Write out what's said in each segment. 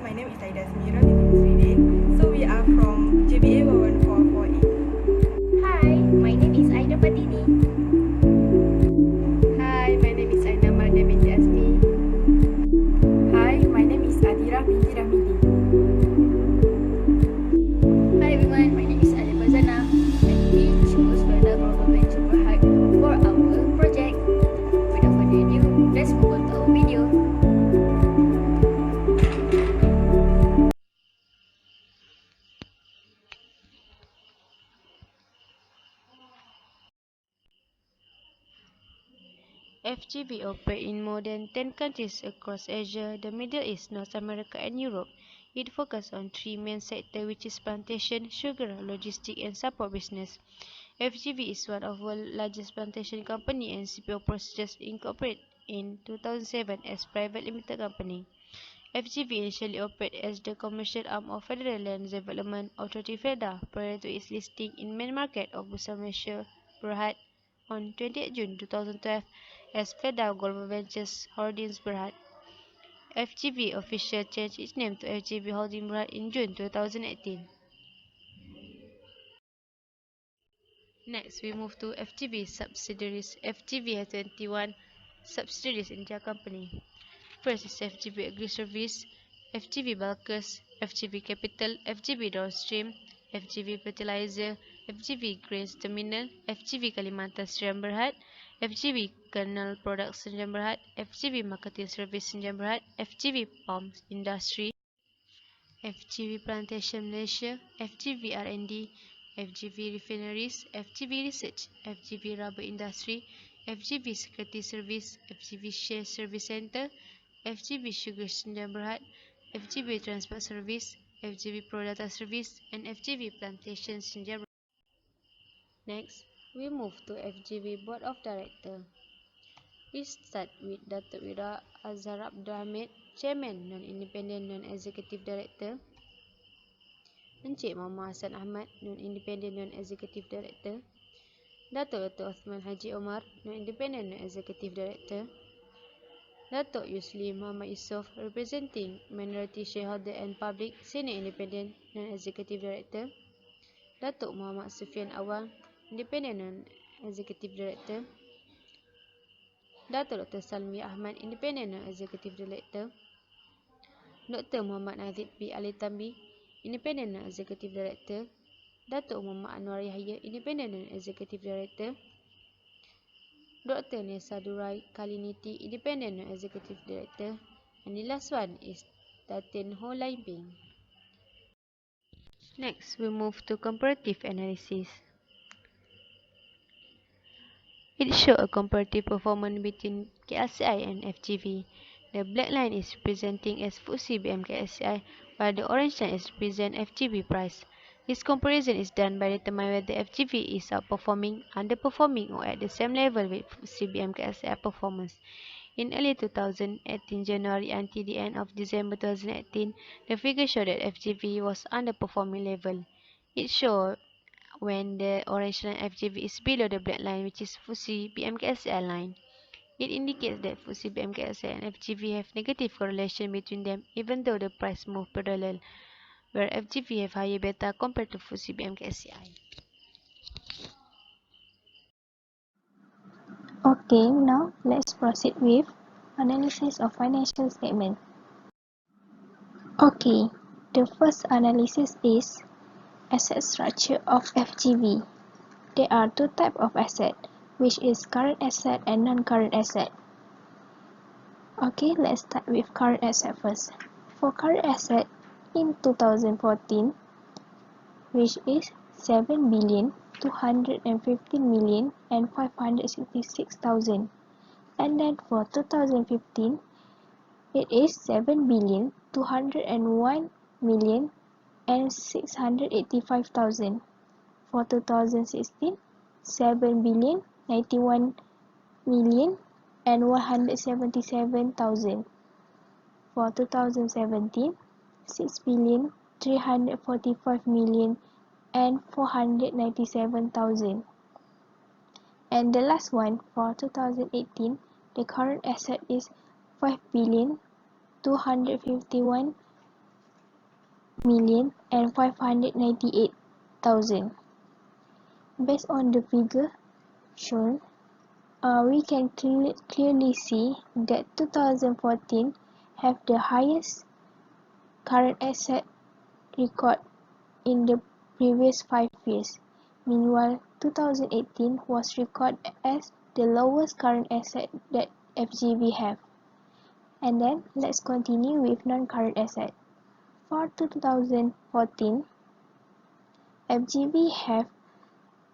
my name is Aida Smira binti Musridin. So we are from JBA1144A. Hi, my name is Aida Patini. Hi, my name is Aina Mardia binti Asmi. Hi, my name is Adira binti Rahmidi. Hi everyone, my name is Alia Fazana and we chose Felda Global Venture Berhad for our project. Without further ado, let's move on to our video. FGV operate in more than 10 countries across Asia, the Middle East, North America and Europe. It focuses on three main sectors, which is plantation, sugar, logistics and support business. FGV is one of the world's largest plantation company and CPO Procedures incorporated in 2007 as private limited company. FGV initially operated as the commercial arm of Federal Land Development Authority Felda prior to its listing in main market of Bursa Malaysia Berhad on 28 June 2012 as Felda Global Ventures Holdings Berhad. FGV officially changed its name to FGV Holdings Berhad in June 2018. Next, we move to FGV subsidiaries. FGV has 21 subsidiaries in their company. First is FGV Agri Service, FGV Bulkers, FGV Capital, FGV Downstream, FGV Fertilizer, FGV Grains Terminal, FGV Kalimantan Sdn Berhad, FGV Kernel Products Sdn Berhad, FGV Marketing Service Sdn Berhad, FGV Palm Industry, FGV Plantation Malaysia, FGV R&D, FGV Refineries, FGV Research, FGV Rubber Industry, FGV Security Service, FGV Share Service Center, FGV Sugar Sdn Berhad, FGV Transport Service, FGV Pro Data Service, and FGV Plantation Sdn Berhad. Next, we move to FGV Board of Directors. We start with Datuk Wira Azhar Abdul Hamid, Chairman Non-Independent Non-Executive Director, Encik Muhammad Hassan Ahmad, Non-Independent Non-Executive Director, Datuk Osman Haji Omar, Non-Independent Non-Executive Director, Datuk Yusli Muhammad Yusof, representing Minority Shareholder and Public, Senior Independent Non-Executive Director, Datuk Muhammad Sufian Awang, Independent Non-Executive Director, Datuk Dr. Salmi Ahmad, Independent Non-Executive Director, Dr. Muhammad Nazid B. Ali Tambi, Independent Non-Executive Director, Datuk Muhammad Anwar Yahya, Independent Non-Executive Director, Dr. Nesa Durai Kaliniti, Independent Non-Executive Director, and the last one is Datin Ho Lai Ping. Next, we move to comparative analysis. It shows a comparative performance between KLCI and FGV. The black line is representing as FTSE BMKLCI, while the orange line is represent FGV price. This comparison is done by determining whether FGV is outperforming, underperforming, or at the same level with FTSE BMKLCI performance. In early 2018 January until the end of December 2018, the figure showed that FGV was underperforming level. It showed when the orange line FGV is below the black line, which is FTSE BMKLCI line. It indicates that FTSE BMKLCI and FGV have negative correlation between them, even though the price move parallel, where FGV have higher beta compared to FTSE BMKLCI. Okay, now let's proceed with analysis of financial statement. Okay, the first analysis is asset structure of FGV. There are two types of asset, which is current asset and non-current asset. Okay, let's start with current asset first. For current asset in 2014, which is 7,215,566,000, and then for 2015, it is 7,201,685,000. For 2016, 7,091,177,000. For 2017, 6,345,497,000. And the last one for 2018, the current asset is 5,251,000,000 million and 598,000. Based on the figure shown, we can clearly see that 2014 have the highest current asset record in the previous 5 years. Meanwhile, 2018 was recorded as the lowest current asset that FGV have. And then let's continue with non-current asset. For 2014, FGV have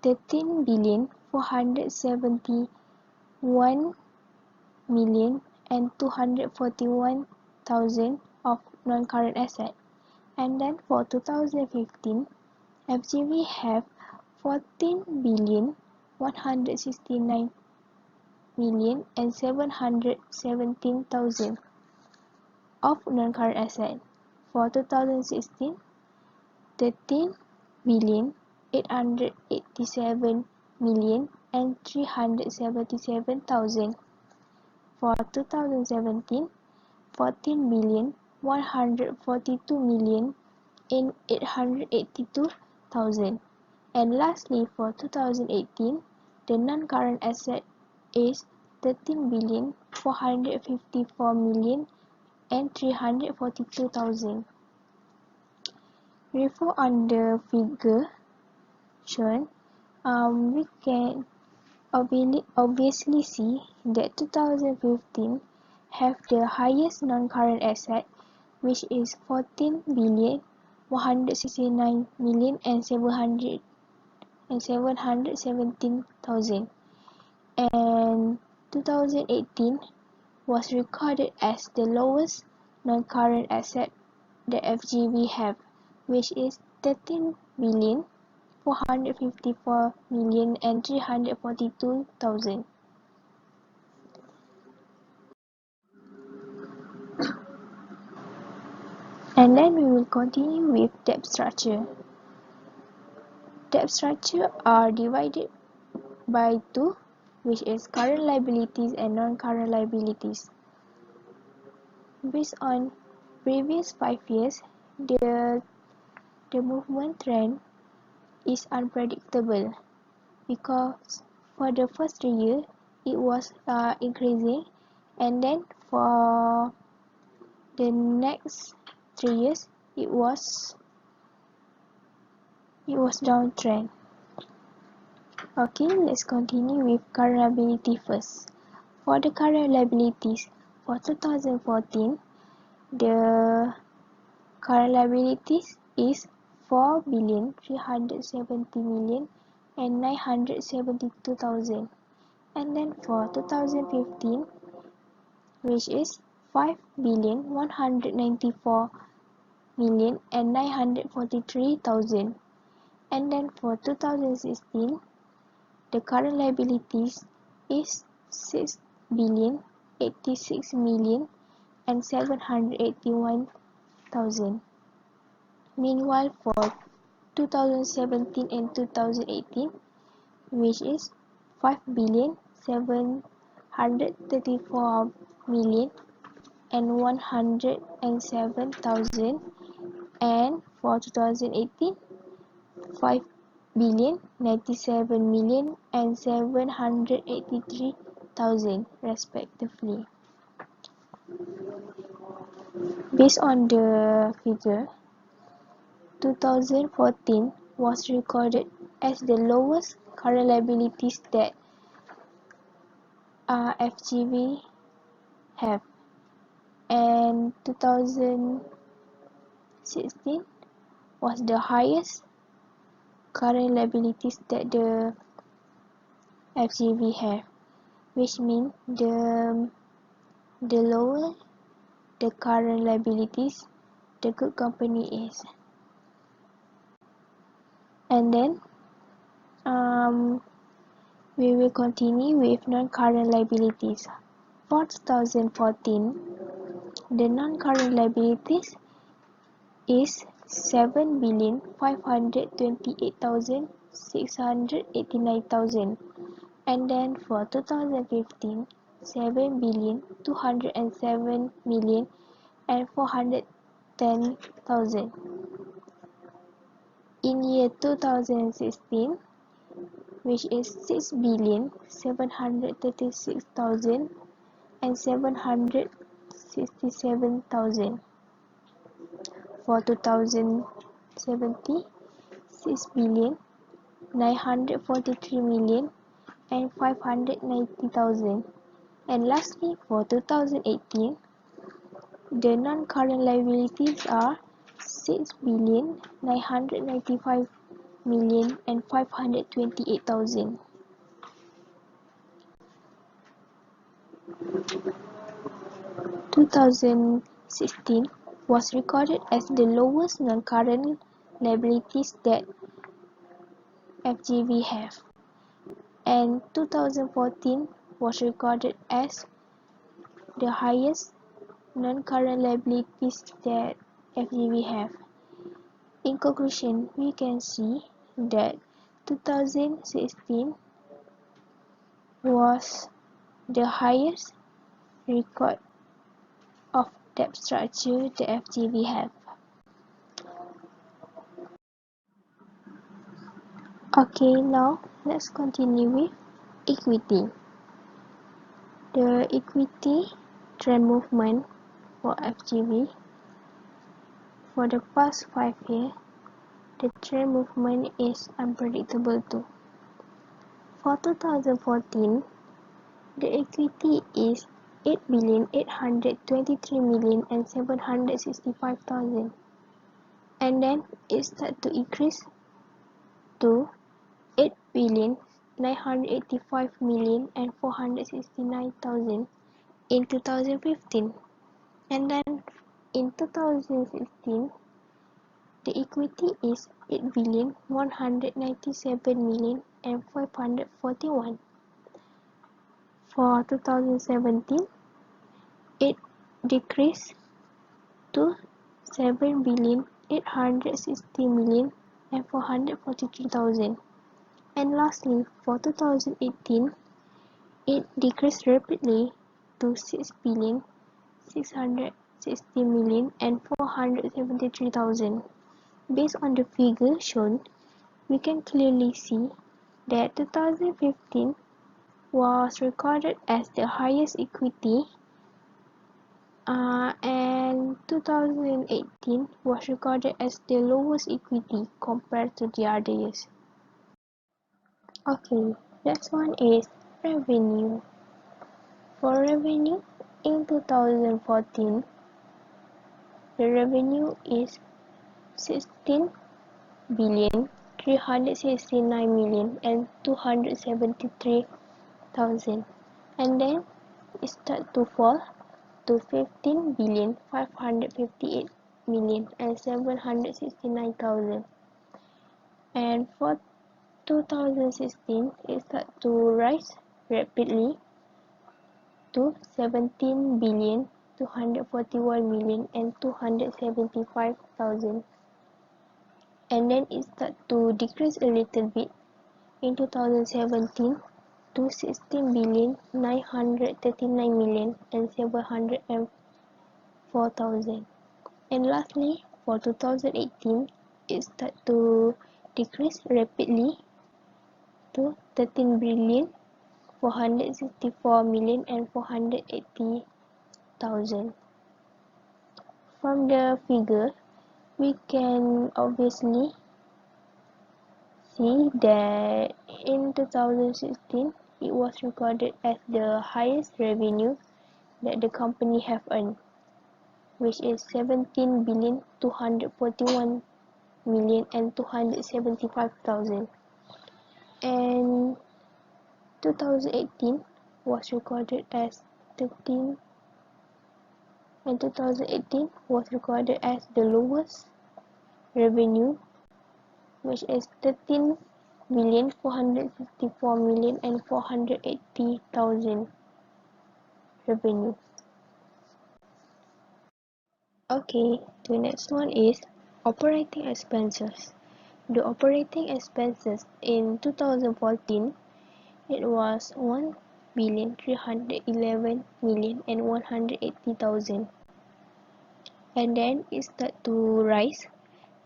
13,471,241,000 of non-current asset. And then for 2015, FGV have 14,169,717,000 of non-current asset. For 2016, 13,887,377,000. For 2017, 14,142,882,000. And lastly, for 2018, the non-current asset is 13,454,342,000. Refer on the figure shown, we can obviously see that 2015 have the highest non-current asset, which is 14,169,717,000, and 2018 was recorded as the lowest non-current asset that FGV have, which is 13,454,342,000. And then we will continue with debt structure. Debt structure are divided by two, which is current liabilities and non-current liabilities. Based on previous 5 years, the movement trend is unpredictable because for the first 3 years it was increasing, and then for the next 3 years it was downtrend. Okay, let's continue with current liability first. For the current liabilities for 2014, the current liabilities is 4,370,972,000, and then for 2015, which is 5,194,943,000, and then for 2016, the current liabilities is 6,086,781,000. Meanwhile, for 2017 and 2018, which is 5,734,107,000, and for 2018, 5,097,783,000 respectively. Based on the figure, 2014 was recorded as the lowest current liabilities that FGV have, and 2016 was the highest current liabilities that the FGV have, which means the lower the current liabilities, the good company is. And then we will continue with non-current liabilities. For 2014, the non-current liabilities is 7,528,689,000, and then for 2015, 7,207,410,000. In year 2016, which is 6,736,767,000. For 2017, 6,943,590,000. And lastly, for 2018, the non-current liabilities are 6,995,528,000. 2016 was recorded as the lowest non-current liabilities that FGV have, and 2014 was recorded as the highest non-current liabilities that FGV have. In conclusion, we can see that 2016 was the highest record of debt structure the FGV have. Okay, now let's continue with equity. The equity trend movement for FGV for the past 5 years, the trend movement is unpredictable too. For 2014, the equity is 8,823,765,000, and then it started to increase to 8,985,469,000 in 2015, and then in 2016, the equity is 8,197,541. For 2017, it decreased to 7,860,443,000. And lastly, for 2018, it decreased rapidly to 6,660,473,000. Based on the figure shown, we can clearly see that 2015 was recorded as the highest equity, and 2018 was recorded as the lowest equity compared to the other years. Okay, next one is revenue. For revenue, in 2014, the revenue is 16,369,273,000, and then it started to fall to 15,558,769,000. And for 2016, it started to rise rapidly to 17,241,275,000, and then it started to decrease a little bit in 2017 to 16,939,704,000. And lastly, for 2018, it started to decrease rapidly to 13,464,480,000. From the figure, we can obviously see that in 2016, it was recorded as the highest revenue that the company have earned, which is 17,241,275,000. And 2018 was recorded as the lowest revenue, which is 13,454,480,000 revenue. Okay, the next one is operating expenses. The operating expenses in 2014, it was 1,311,180,000, and then it started to rise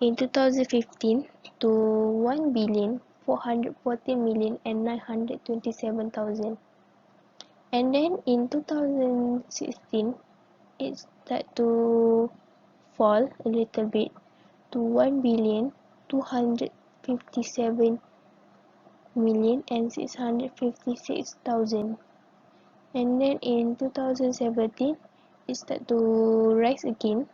in 2015 to 1,414,927,000. And then in 2016, it started to fall a little bit to 1,257,656,000. And then in 2017, it started to rise again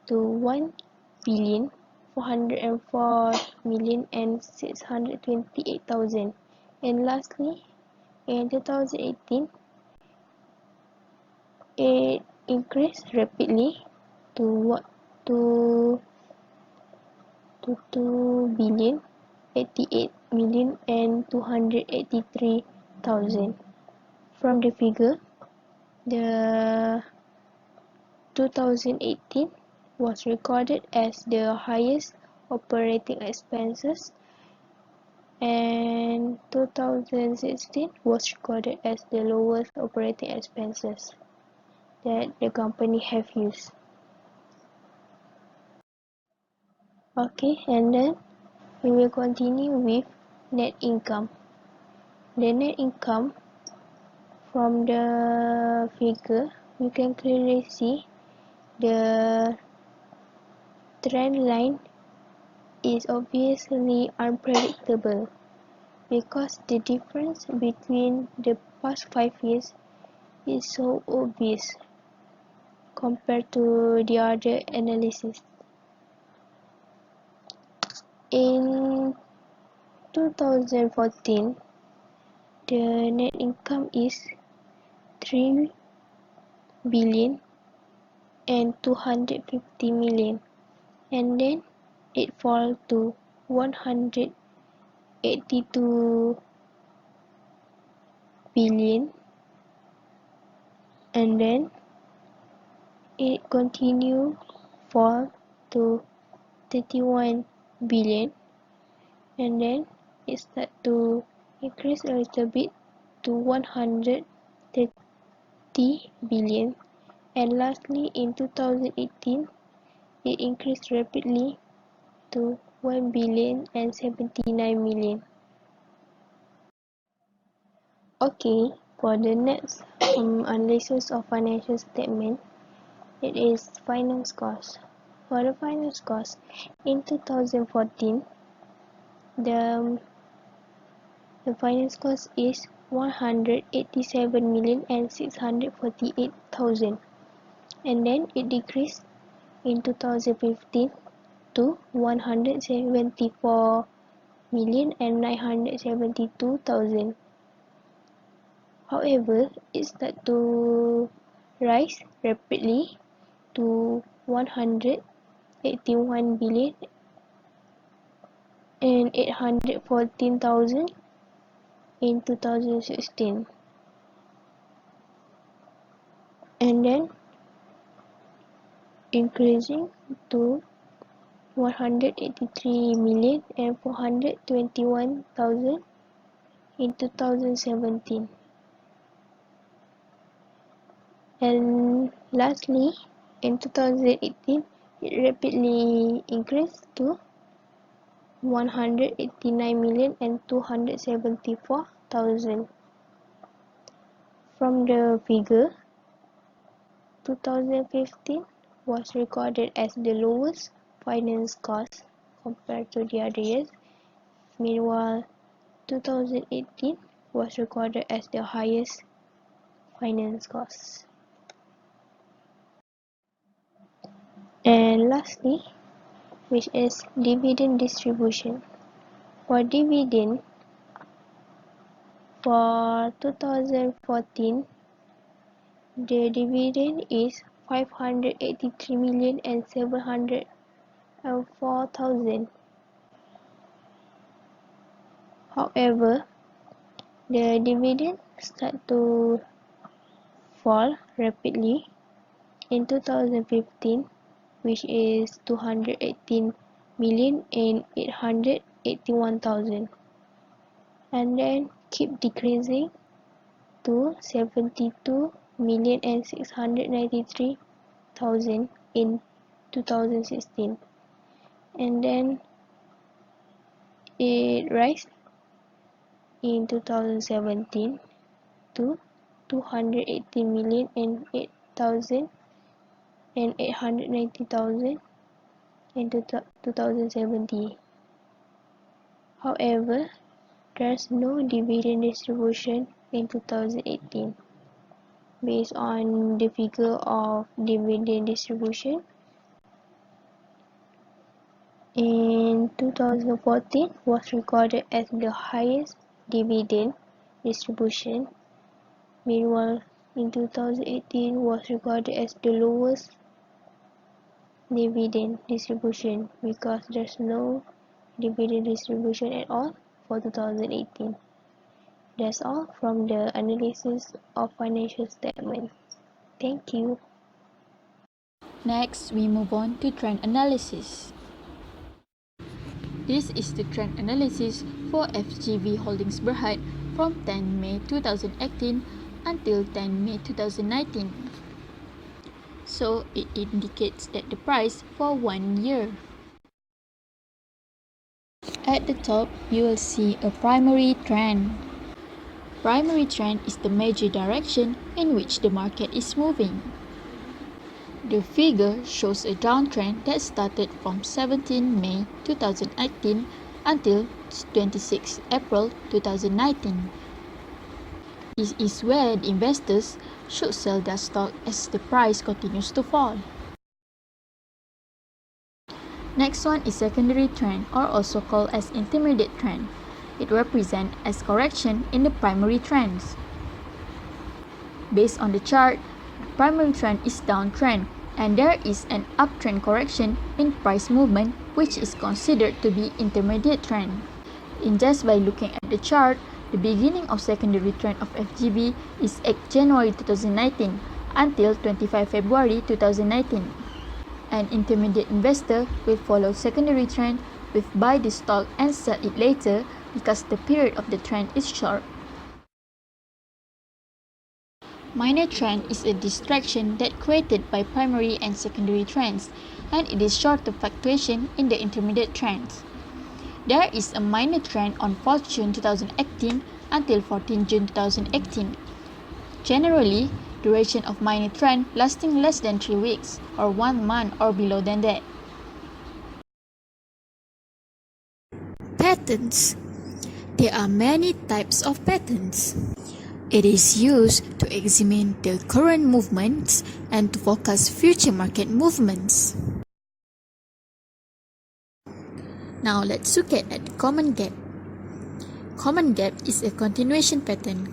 to 1,404,628,000. And lastly, in 2018, it increased rapidly to to 2,088,283,000. From the figure, the 2018 was recorded as the highest operating expenses, and 2016 was recorded as the lowest operating expenses that the company have used. Okay, and then we will continue with net income. The net income, from the figure, you can clearly see the trend line is obviously unpredictable because the difference between the past 5 years is so obvious compared to the other analysis. In 2014, the net income is 3 billion and 250 million, and then it fall to 182 billion, and then it continue fall to 31 billion, and then it start to increase a little bit to 130 billion, and lastly in 2018 it increased rapidly to 1 billion and 79 million. Okay, for the next analysis of financial statement, it is finance cost. For the finance cost, in 2014, the finance cost is 187,648,000, and then it decreased in 2015 to 174,972,000. However, it started to rise rapidly to 181 billion and 814,000 in 2016, and then increasing to 183 million and 421,000 in 2017. And lastly, in 2018, it rapidly increased to 189 million and 274,000. From the figure, 2015 was recorded as the lowest finance cost compared to the other years. Meanwhile, 2018 was recorded as the highest finance cost. And lastly, which is dividend distribution. For dividend, for 2014, the dividend is 583 million and 704,000. However, the dividend start to fall rapidly in 2015, which is 218 million and 881,000, and then keep decreasing to 72 million and 693,000 in 2016, and then it rise in 2017 to 218 million and 8,890,000 in 2070. However, there's no dividend distribution in 2018. Based on the figure of dividend distribution, in 2014 was recorded as the highest dividend distribution. Meanwhile, in 2018 was recorded as the lowest dividend distribution because there's no dividend distribution at all for 2018. That's all from the analysis of financial statements. Thank you. Next, we move on to trend analysis. This is the trend analysis for FGV Holdings Berhad from 10 May 2018 until 10 May 2019. So, it indicates that the price for 1 year. At the top, you will see a primary trend. Primary trend is the major direction in which the market is moving. The figure shows a downtrend that started from 17 May 2018 until 26 April 2019. This is where the investors should sell their stock as the price continues to fall. Next one is secondary trend, or also called as intermediate trend. It represents as correction in the primary trends. Based on the chart, the primary trend is downtrend, and there is an uptrend correction in price movement, which is considered to be intermediate trend. In just by looking at the chart, the beginning of secondary trend of FGV is 8 January 2019 until 25 February 2019. An intermediate investor will follow secondary trend with buy the stock and sell it later because the period of the trend is short. Minor trend is a distraction that created by primary and secondary trends, and it is short of fluctuation in the intermediate trends. There is a minor trend on 4th June 2018 until 14 June 2018. Generally, duration of minor trend lasting less than 3 weeks or 1 month or below than that. Patterns. There are many types of patterns. It is used to examine the current movements and to forecast future market movements. Now let's look at common gap. Common gap is a continuation pattern.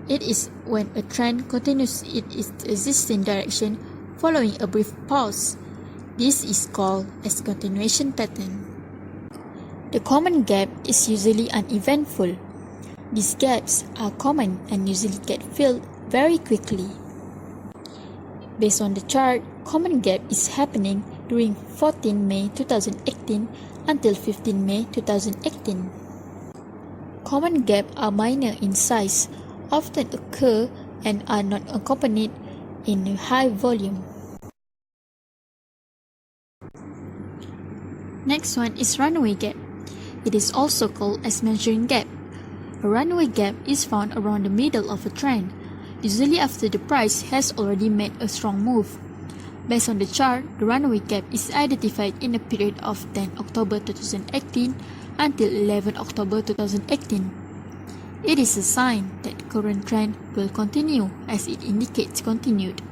It is when a trend continues in its existing direction following a brief pause. This is called as continuation pattern. The common gap is usually uneventful. These gaps are common and usually get filled very quickly. Based on the chart, common gap is happening during 14 May 2018 until 15 May 2018. Common gaps are minor in size, often occur and are not accompanied in high volume. Next one is runaway gap. It is also called as measuring gap. A runaway gap is found around the middle of a trend, usually after the price has already made a strong move. Based on the chart, the runaway gap is identified in a period of 10 October 2018 until 11 October 2018. It is a sign that the current trend will continue as it indicates continued.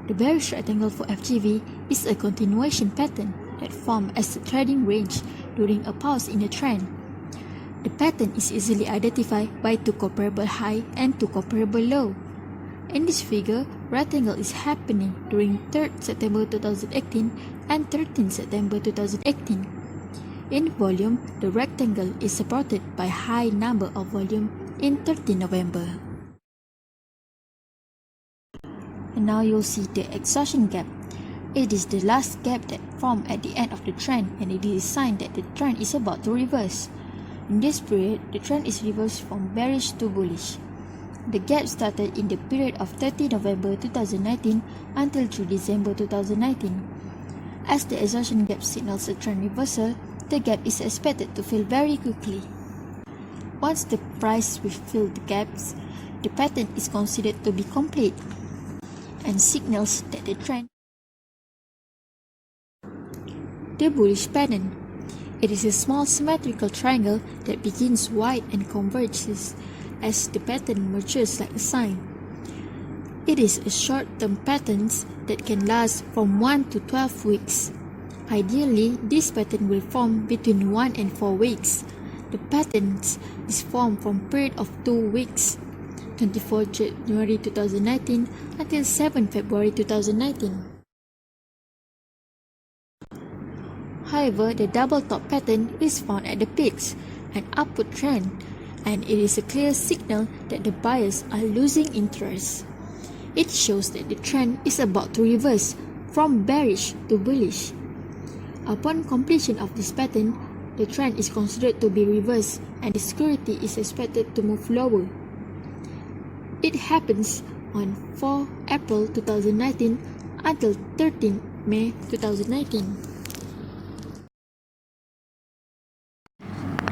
The bearish rectangle for FGV is a continuation pattern that forms as a trading range during a pause in the trend. The pattern is easily identified by two comparable high and two comparable low. In this figure, rectangle is happening during 3rd September 2018 and 13 September 2018. In volume, the rectangle is supported by high number of volume in 13 November. And now you'll see the exhaustion gap. It is the last gap that formed at the end of the trend, and it is a sign that the trend is about to reverse. In this period, the trend is reversed from bearish to bullish. The gap started in the period of 30 November 2019 until 3 December 2019. As the exhaustion gap signals a trend reversal, the gap is expected to fill very quickly. Once the price will fill the gaps, the pattern is considered to be complete and signals that the trend. The bullish pattern. It is a small symmetrical triangle that begins wide and converges as the pattern matures like a sine. It is a short-term pattern that can last from 1 to 12 weeks. Ideally, this pattern will form between 1 and 4 weeks. The pattern is formed from a period of 2 weeks, 24 January 2019 until 7 February 2019. However, the double top pattern is found at the peaks, an upward trend, and it is a clear signal that the buyers are losing interest. It shows that the trend is about to reverse from bearish to bullish. Upon completion of this pattern, the trend is considered to be reversed and the security is expected to move lower. It happens on 4 April 2019 until 13 May 2019.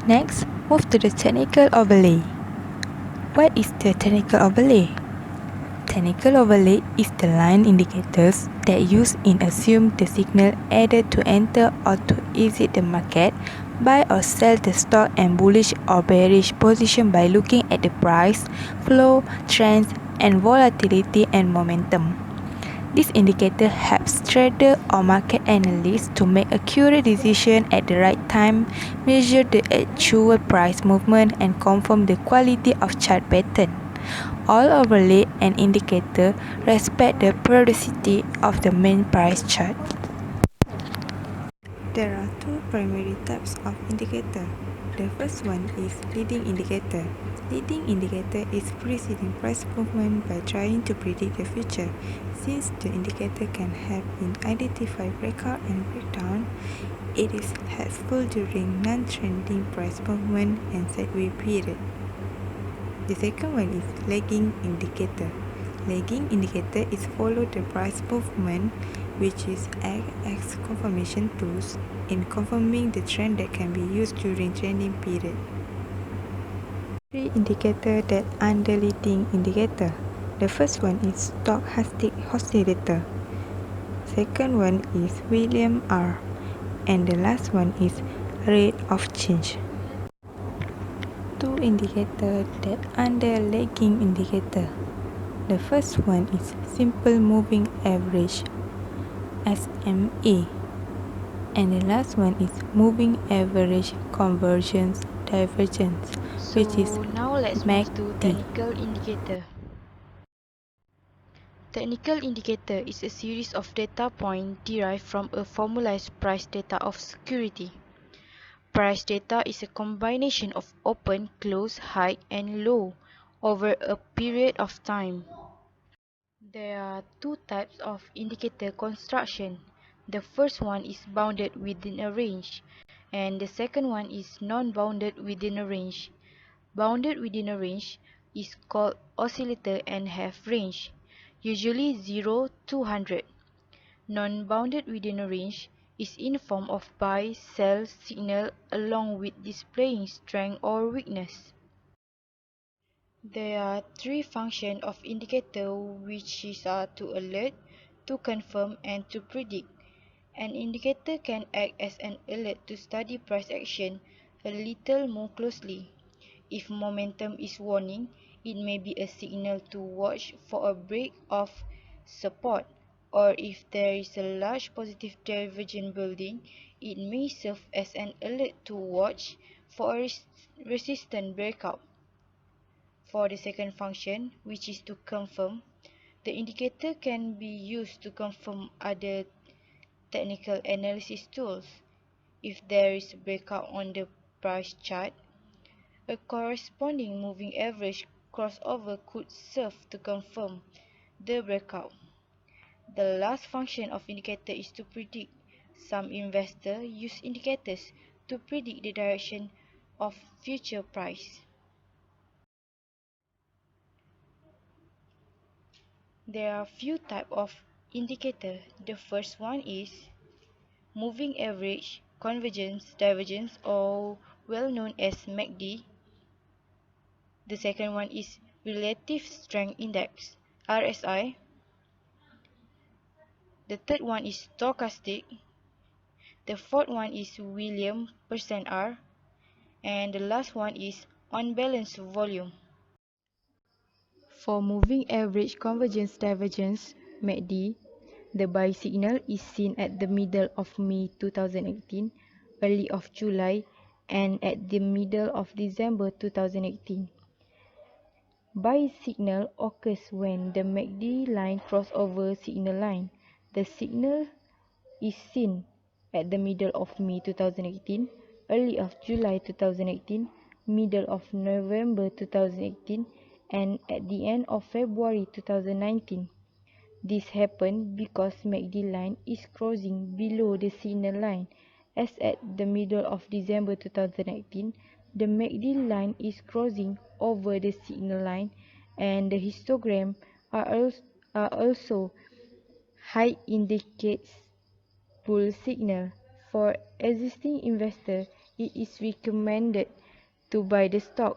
Next, move to the technical overlay. What is the technical overlay? Technical overlay is the line indicators that use in assume the signal either to enter or to exit the market, buy or sell the stock and bullish or bearish position by looking at the price, flow, trends, and volatility and momentum. This indicator helps trader or market analysts to make accurate decisions at the right time, measure the actual price movement, and confirm the quality of chart pattern. All overlay and indicator respect the periodicity of the main price chart. There are two primary types of indicator. The first one is leading indicator. Leading indicator is preceding price movement by trying to predict the future. Since the indicator can help in identify breakout and breakdown, it is helpful during non-trending price movement and sideways period. The second one is lagging indicator. Lagging indicator is follow the price movement, which is act as confirmation tools in confirming the trend that can be used during trending period. Three indicators that under leading indicator. The first one is stochastic oscillator. Second one is William R. And the last one is rate of change. Two indicators that under lagging indicator. The first one is simple moving average, SMA, and the last one is moving average convergence divergence, which is Now let's move to MACD. technical indicator. Technical indicator is a series of data points derived from a formalized price data of security. Price data is a combination of open, close, high, and low over a period of time. There are two types of indicator construction. The first one is bounded within a range, and the second one is non-bounded within a range. Bounded within a range is called oscillator and have range, usually 0 to 100. Non-bounded within a range is in form of buy-sell signal along with displaying strength or weakness. There are three functions of indicator which are to alert, to confirm, and to predict. An indicator can act as an alert to study price action a little more closely. If momentum is warning, it may be a signal to watch for a break of support, or if there is a large positive divergence building, it may serve as an alert to watch for a resistance breakout. For the second function, which is to confirm, the indicator can be used to confirm other technical analysis tools. If there is a breakout on the price chart, a corresponding moving average crossover could serve to confirm the breakout. The last function of indicator is to predict. Some investors use indicators to predict the direction of future price. There are few type of indicator. The first one is moving average, convergence, divergence, or well known as MACD. The second one is relative strength index, RSI. The third one is stochastic. The fourth one is Williams percent R. And the last one is unbalanced volume. For moving average convergence divergence MACD, the buy signal is seen at the middle of May 2018, early of July, and at the middle of December 2018. Buy signal occurs when the MACD line crossover signal line. The signal is seen at the middle of May 2018, early of July 2018, middle of November 2018, and at the end of February 2019. This happened because MACD line is crossing below the signal line. As at the middle of December 2018, the MACD line is crossing over the signal line, and the histogram are also high indicates bull signal. For existing investor, it is recommended to buy the stock,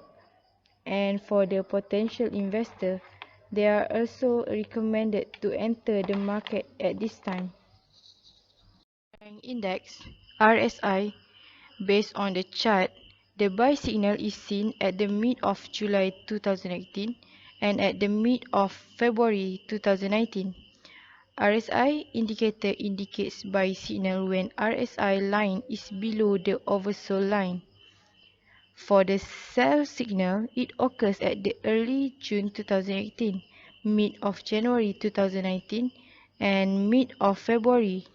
and for the potential investor, they are also recommended to enter the market at this time. Strength index RSI, based on the chart, the buy signal is seen at the mid of July 2018 and at the mid of February 2019. RSI indicator indicates buy signal when RSI line is below the oversold line. For the sell signal, it occurs at the early June 2018, mid of January 2019, and mid of February.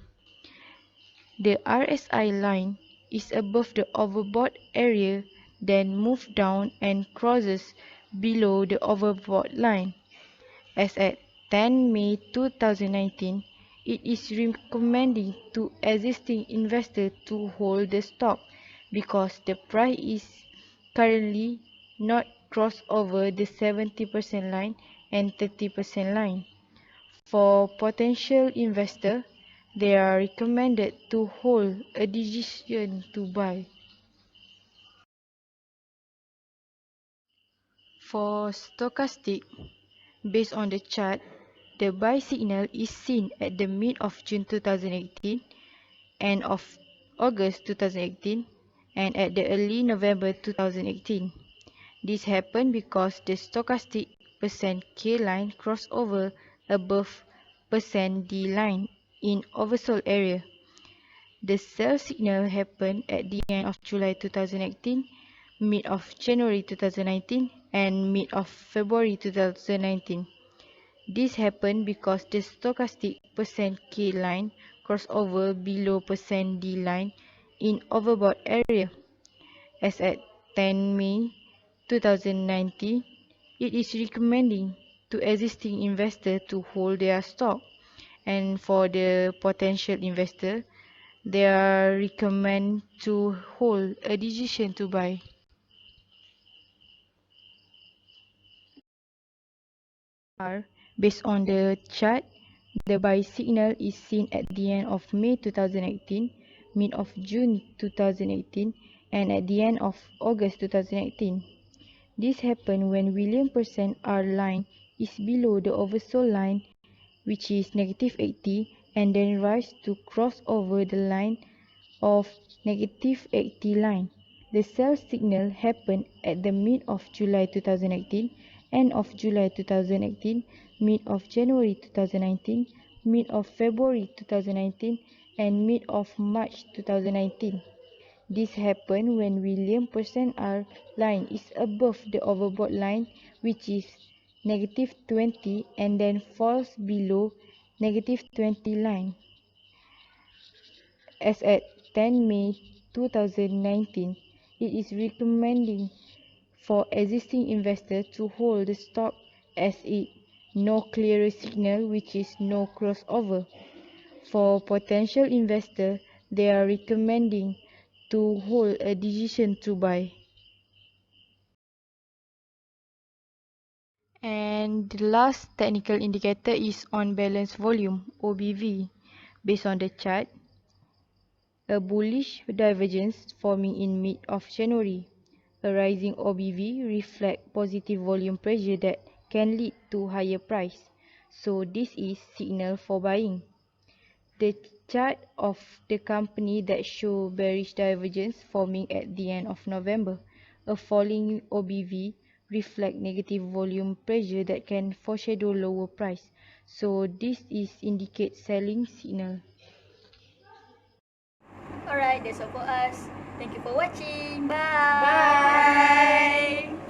The RSI line is above the overbought area, then moves down and crosses below the overbought line. As at 10 May 2019, it is recommending to existing investors to hold the stock because the price is currently not crossed over the 70% line and 30% line. For potential investor, they are recommended to hold a decision to buy. For stochastic, based on the chart, the buy signal is seen at the mid of June 2018, end of August 2018, and at the early November 2018. This happened because the stochastic percent K line crossed over above percent D line in oversold area. The sell signal happened at the end of July 2018, mid of January 2019, and mid of February 2019. This happened because the stochastic percent K line crossed over below percent D line in overbought area. As at 10 May 2019, it is recommending to existing investors to hold their stock, and for the potential investor, they are recommend to hold a decision to buy. Based on the chart, the buy signal is seen at the end of May 2018, mid of June 2018, and at the end of August 2018. This happened when Williams percent R line is below the oversold line, which is negative 80, and then rise to cross over the line of negative 80 line. The sell signal happened at the mid of July 2018, end of July 2018, mid of January 2019, mid of February 2019, and mid of March 2019. This happened when Williams percent R line is above the overbought line, which is negative 20, and then falls below negative 20 line. As at 10 May 2019, it is recommending for existing investors to hold the stock as it no clearer signal, which is no crossover. For potential investor, they are recommending to hold a decision to buy. And the last technical indicator is on balance volume, OBV. Based on the chart, a bullish divergence forming in mid of January. A rising OBV reflects positive volume pressure that can lead to higher price. So this is signal for buying. The chart of the company that show bearish divergence forming at the end of November. A falling OBV reflect negative volume pressure that can foreshadow lower price. So this is indicate selling signal. Alright, that's all for us. Thank you for watching. Bye. Bye.